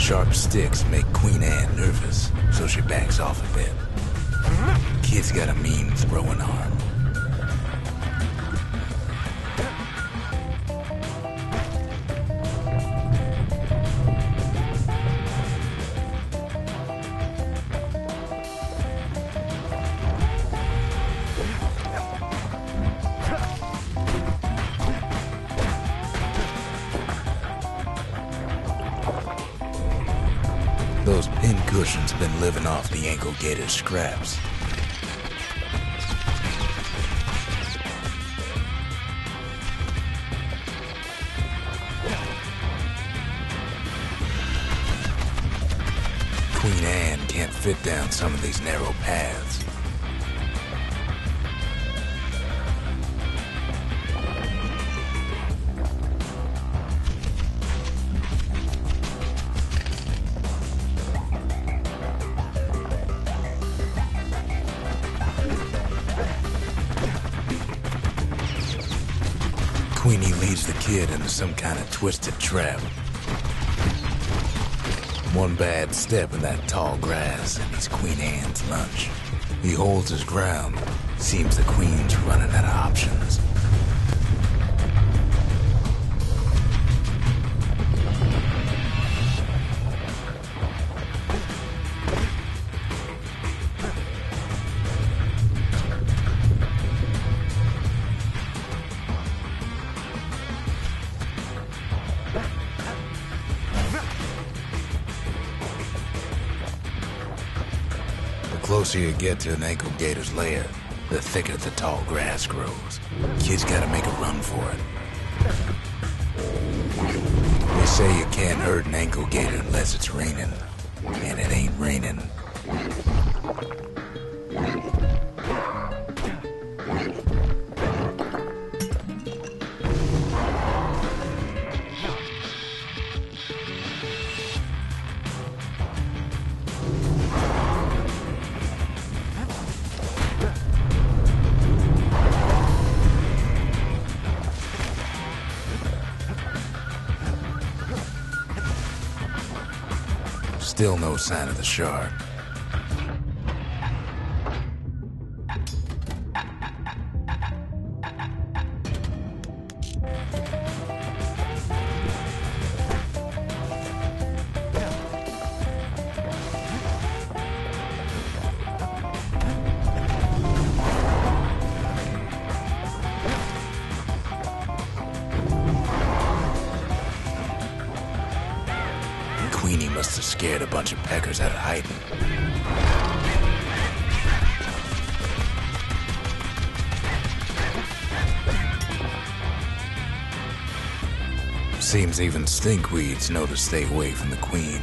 Sharp sticks make Queen Anne nervous, so she backs off a bit. Kid's got a mean throwing arm. Those pin cushions have been living off the ankle gator's scraps. Queen Anne can't fit down some of these narrow paths. Queenie leads the kid into some kind of twisted trap. One bad step in that tall grass and he's Queen Anne's lunch. He holds his ground. Seems the Queen's running out of options. The closer you get to an ankle gator's lair, the thicker the tall grass grows. Kid's gotta make a run for it. They say you can't hurt an ankle gator unless it's raining, and it ain't raining. Still no sign of the shark. Queenie must have scared a bunch of peckers out of hiding. Seems even stinkweeds know to stay away from the Queen.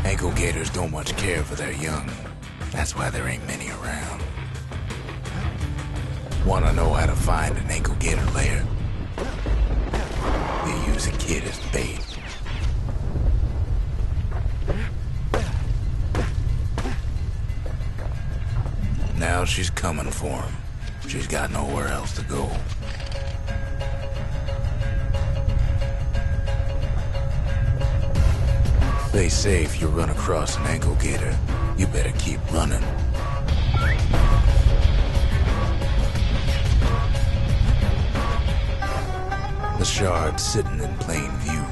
Ankle gators don't much care for their young. That's why there ain't many around. Wanna know how to find an ankle gator lair? You use a kid as bait. Now she's coming for him. She's got nowhere else to go. They say if you run across an ankle gator, you better keep running. The shard's sitting in plain view.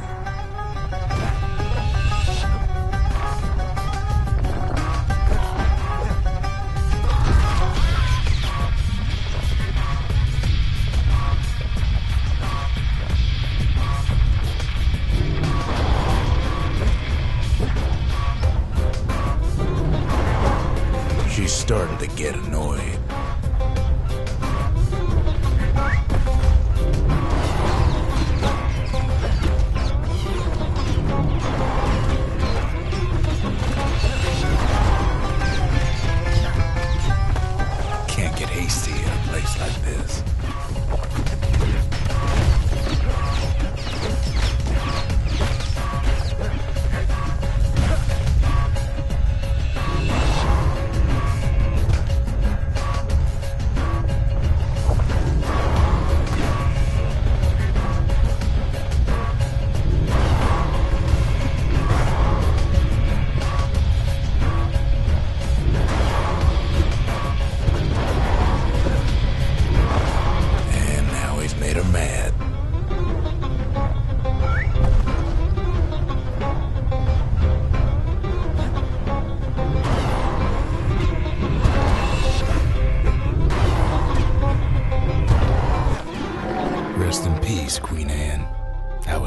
She's starting to get annoyed.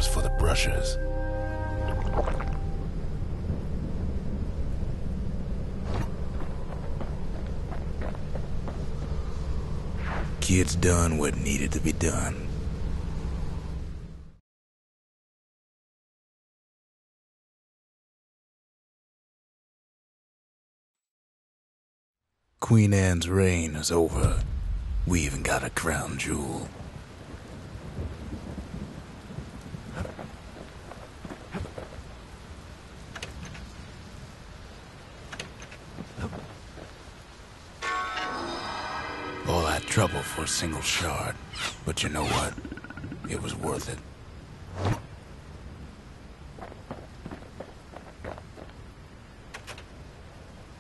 was for the brushers. Kids done what needed to be done. Queen Anne's reign is over. We even got a crown jewel. All that trouble for a single shard. But you know what? It was worth it.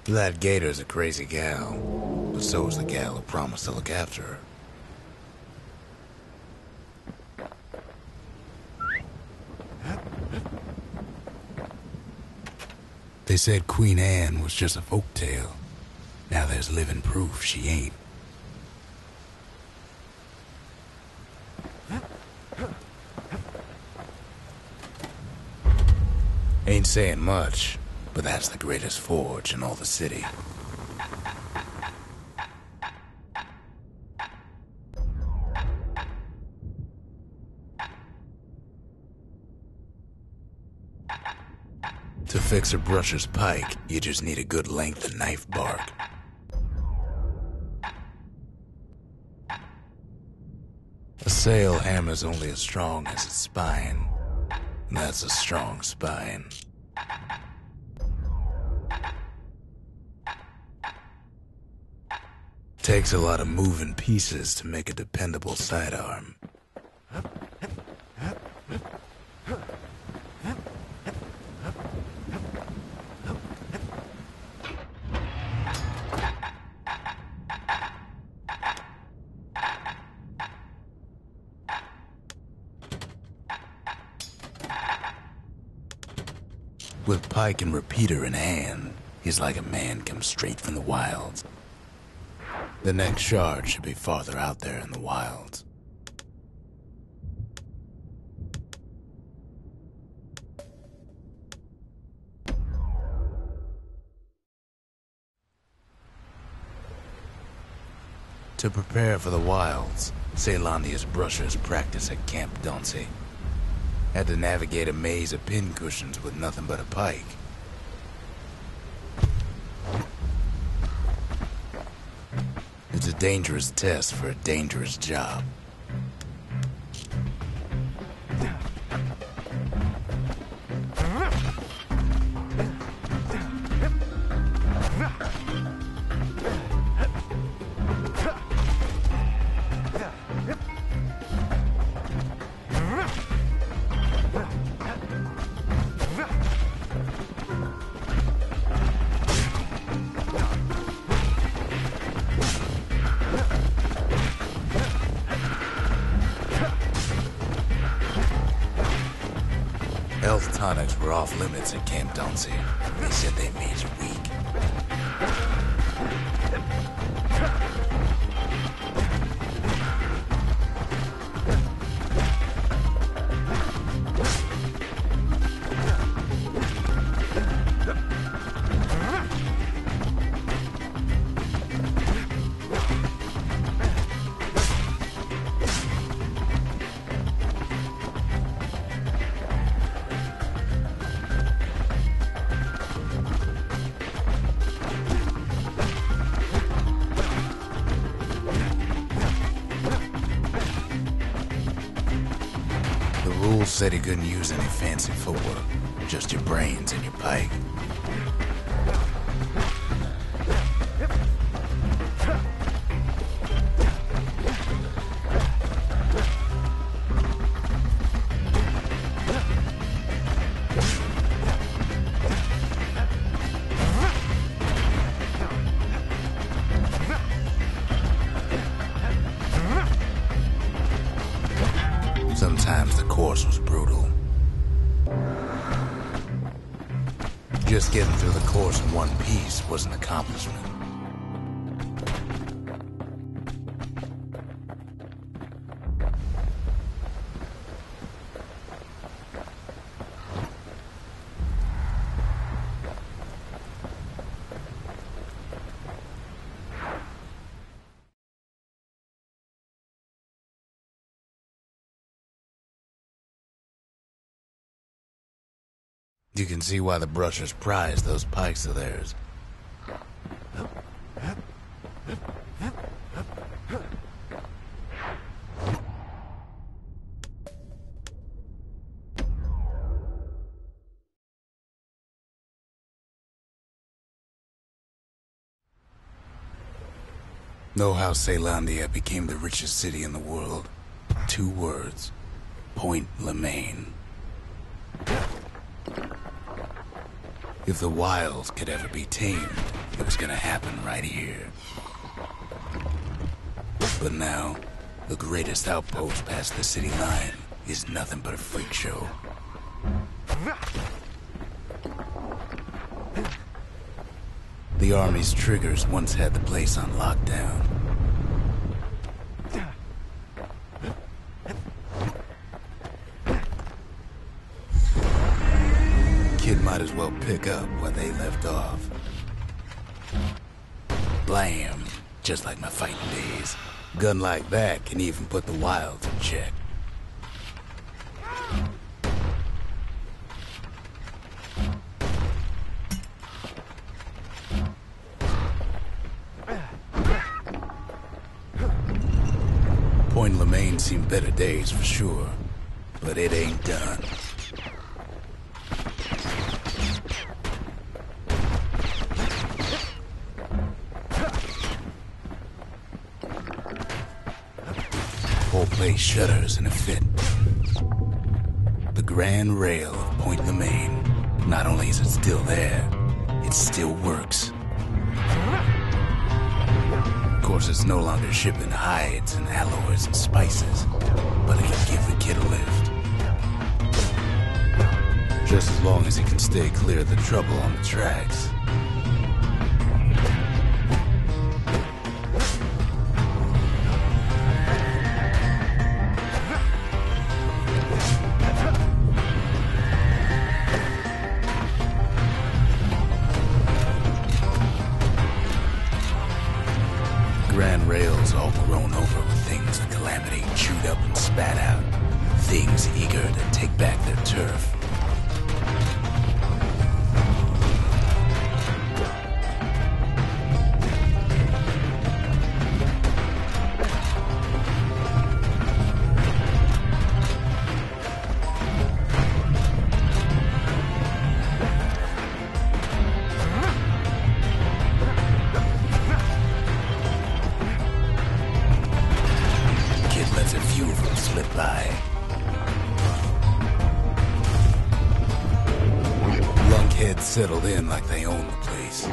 That Gator's a crazy gal, but so is the gal who promised to look after her. They said Queen Anne was just a folktale. Now there's living proof she ain't. Ain't saying much, but that's the greatest forge in all the city. To fix a brusher's pike, you just need a good length of knife bark. A sail hammer's only as strong as its spine. And that's a strong spine. Takes a lot of moving pieces to make a dependable sidearm. With pike and repeater in hand, he's like a man come straight from the wilds. The next shard should be farther out there in the wilds. To prepare for the wilds, Ceylondia's brushers practice at Camp Dauncey. Had to navigate a maze of pincushions with nothing but a pike. It's a dangerous test for a dangerous job. Health tonics were off limits at Camp Dauncey. They said they made you weak. Rules said he couldn't use any fancy footwork, just your brains and your pike. Sometimes the course was brutal. Just getting through the course in one piece was an accomplishment. You can see why the brushers prize those pikes of theirs. Know how Caelondia became the richest city in the world? 2 words. Point Lemaine. If the wilds could ever be tamed, it was gonna happen right here. But now, the greatest outpost past the city line is nothing but a freak show. The army's triggers once had the place on lockdown. Kid might as well pick up where they left off. Blam! Just like my fighting days. Gun like that can even put the wilds in check. Point Lemaine seen better days for sure, but it ain't done. Whole place shudders in a fit. The grand rail of Point Lemaine. Not only is it still there, it still works. Of course, it's no longer shipping hides and alloys and spices, but it can give the kid a lift. Just as long as he can stay clear of the trouble on the tracks. Grand rails all grown over with things the Calamity chewed up and spat out. Things eager to take back their turf. Lets a few of them slip by. Lunkheads settled in like they own the place.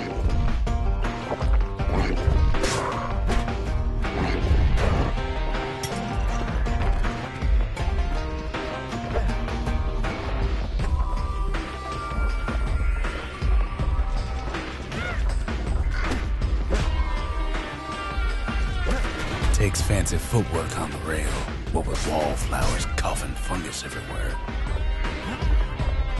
Takes fancy footwork on the rail, what with wallflowers, coughing fungus everywhere.